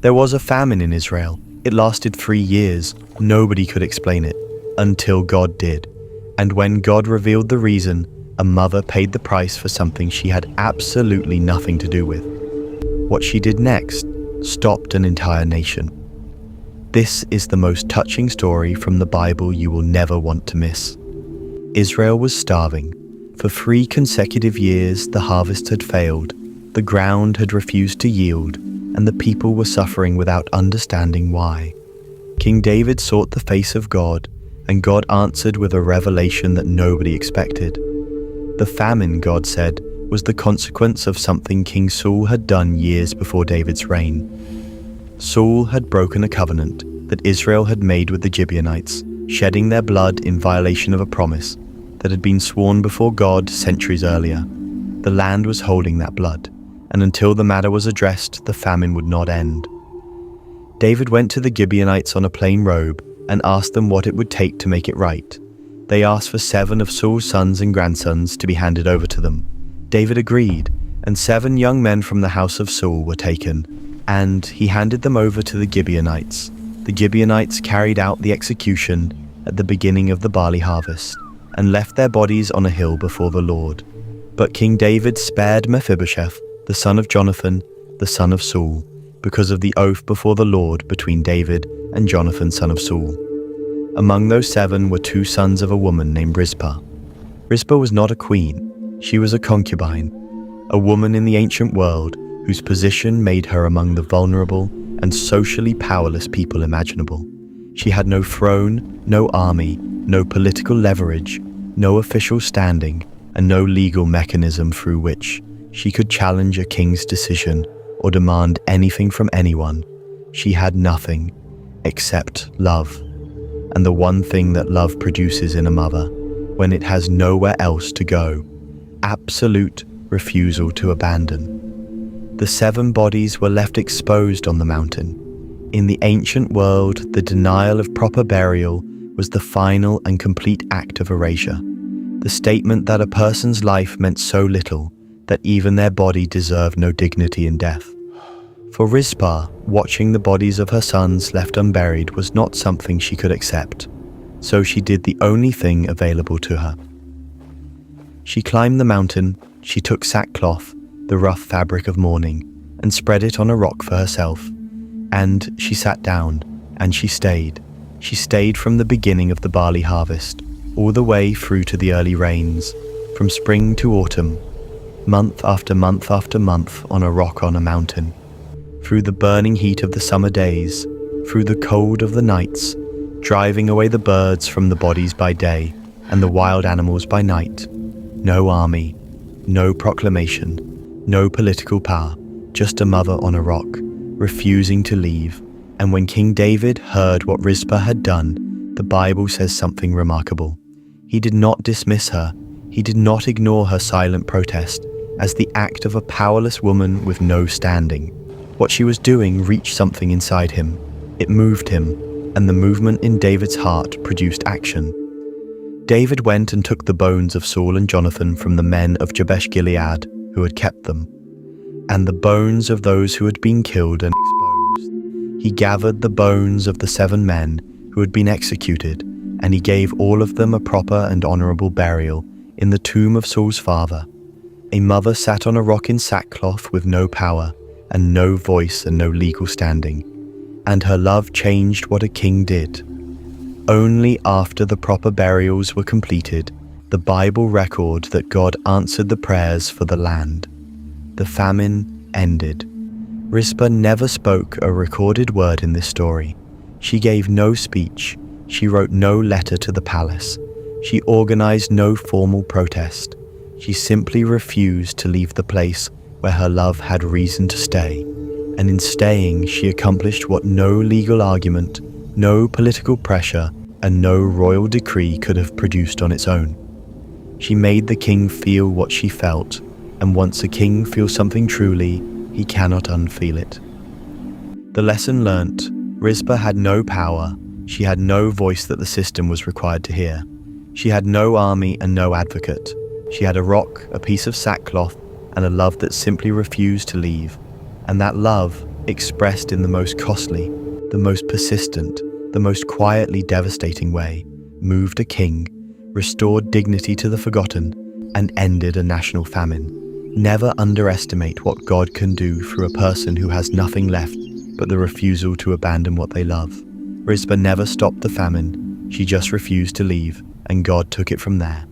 There was a famine in Israel. It lasted 3 years. Nobody could explain it, until God did. And when God revealed the reason, a mother paid the price for something she had absolutely nothing to do with. What she did next stopped an entire nation. This is the most touching story from the Bible you will never want to miss. Israel was starving. For 3 consecutive years, the harvest had failed, the ground had refused to yield, and the people were suffering without understanding why. King David sought the face of God, and God answered with a revelation that nobody expected. The famine, God said, was the consequence of something King Saul had done years before David's reign. Saul had broken a covenant that Israel had made with the Gibeonites, shedding their blood in violation of a promise that had been sworn before God centuries earlier. The land was holding that blood, and until the matter was addressed, the famine would not end. David went to the Gibeonites on a plain robe and asked them what it would take to make it right. They asked for 7 of Saul's sons and grandsons to be handed over to them. David agreed, and 7 young men from the house of Saul were taken, and he handed them over to the Gibeonites. The Gibeonites carried out the execution at the beginning of the barley harvest, and left their bodies on a hill before the Lord. But King David spared Mephibosheth, the son of Jonathan, the son of Saul, because of the oath before the Lord between David and Jonathan, son of Saul. Among those 7 were 2 sons of a woman named Rizpah. Rizpah was not a queen, she was a concubine, a woman in the ancient world whose position made her among the vulnerable and socially powerless people imaginable. She had no throne, no army, no political leverage, no official standing, and no legal mechanism through which she could challenge a king's decision or demand anything from anyone. She had nothing except love, and the one thing that love produces in a mother when it has nowhere else to go: absolute refusal to abandon. The 7 bodies were left exposed on the mountain. In the ancient world, the denial of proper burial was the final and complete act of erasure, the statement that a person's life meant so little that even their body deserved no dignity in death. For Rizpah, watching the bodies of her sons left unburied was not something she could accept, so she did the only thing available to her. She climbed the mountain, she took sackcloth, the rough fabric of mourning, and spread it on a rock for herself. And she sat down, and she stayed. She stayed from the beginning of the barley harvest, all the way through to the early rains, from spring to autumn, month after month after month on a rock on a mountain, through the burning heat of the summer days, through the cold of the nights, driving away the birds from the bodies by day and the wild animals by night. No army, no proclamation, no political power, just a mother on a rock, refusing to leave. And when King David heard what Rizpah had done, the Bible says something remarkable. He did not dismiss her. He did not ignore her silent protest as the act of a powerless woman with no standing. What she was doing reached something inside him. It moved him, and the movement in David's heart produced action. David went and took the bones of Saul and Jonathan from the men of Jabesh Gilead who had kept them, and the bones of those who had been killed and exposed. He gathered the bones of the 7 men who had been executed, and he gave all of them a proper and honorable burial in the tomb of Saul's father. A mother sat on a rock in sackcloth with no power, and no voice and no legal standing, and her love changed what a king did. Only after the proper burials were completed, the Bible record that God answered the prayers for the land. The famine ended. Rizpah never spoke a recorded word in this story. She gave no speech. She wrote no letter to the palace. She organized no formal protest. She simply refused to leave the place where her love had reason to stay. And in staying, she accomplished what no legal argument, no political pressure, and no royal decree could have produced on its own. She made the king feel what she felt, and once a king feels something truly, he cannot unfeel it. The lesson learnt: Rizpah had no power, she had no voice that the system was required to hear. She had no army and no advocate. She had a rock, a piece of sackcloth, and a love that simply refused to leave. And that love expressed in the most costly, the most persistent, the most quietly devastating way, moved a king, restored dignity to the forgotten, and ended a national famine. Never underestimate what God can do through a person who has nothing left but the refusal to abandon what they love. Rizpah never stopped the famine, she just refused to leave, and God took it from there.